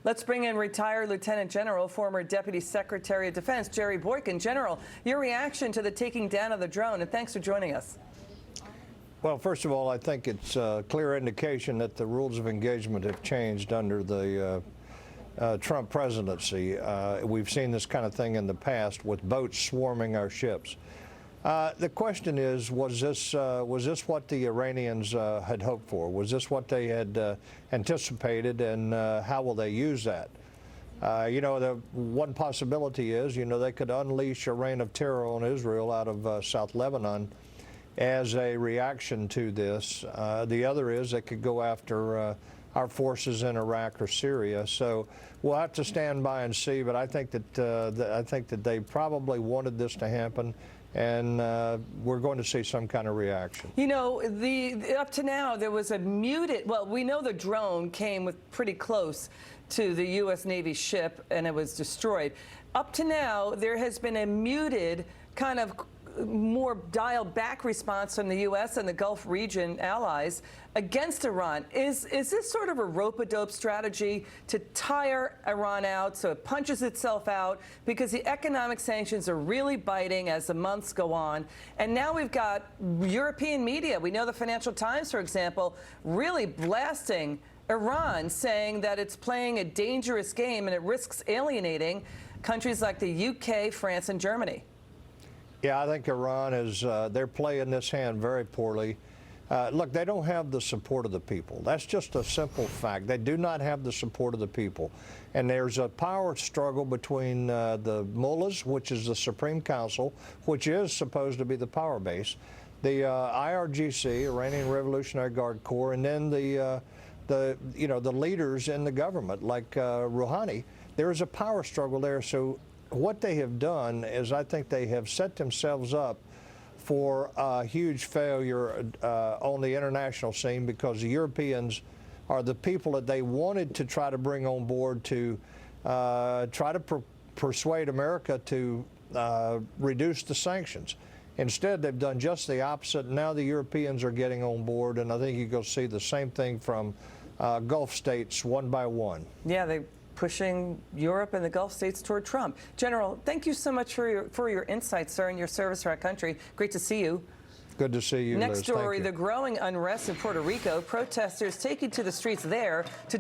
Let's bring in retired Lieutenant General, former Deputy Secretary of Defense, Jerry Boykin. General, your reaction to the taking down of the drone, and thanks for joining us. Well, first of all, I think it's a clear indication that the rules of engagement have changed under the Trump presidency. We've seen this kind of thing in the past with boats swarming our ships. The question is, was this what the Iranians had hoped for? Was this what they had anticipated, and how will they use that? The one possibility is, they could unleash a reign of terror on Israel out of South Lebanon as a reaction to this. The other is they could go after our forces in Iraq or Syria. So we'll have to stand by and see. But I think that they probably wanted this to happen, and we're going to see some kind of reaction. Up to now there was a muted. Well, we know the drone came pretty close to the U.S. Navy ship and it was destroyed. Up to now, there has been a muted kind of more dialed back response from the U.S. and the Gulf region allies against Iran. Is this sort of a rope-a-dope strategy to tire Iran out so it punches itself out, because the economic sanctions are really biting as the months go on? And now we've got European media. We know the Financial Times, for example, really blasting Iran, saying that it's playing a dangerous game and it risks alienating countries like the UK, France, and Germany. Yeah, I think Iran is, they're playing this hand very poorly. Look, they don't have the support of the people. That's just a simple fact. They do not have the support of the people. And there's a power struggle between the mullahs, which is the Supreme Council, which is supposed to be the power base, the IRGC, Iranian Revolutionary Guard Corps, and then the leaders in the government, like Rouhani. There is a power struggle there. So what they have done is, I think they have set themselves up for a huge failure on the international scene, because the Europeans are the people that they wanted to try to bring on board to try to persuade America to reduce the sanctions. Instead, they've done just the opposite. Now the Europeans are getting on board, and I think you're going to see the same thing from Gulf states one by one. Yeah, they're pushing Europe and the Gulf states toward Trump. General, thank you so much for your insights, sir, and your service for our country. Great to see you. Good to see you, Next Liz. story, the growing unrest in Puerto Rico. Protesters taking to the streets there to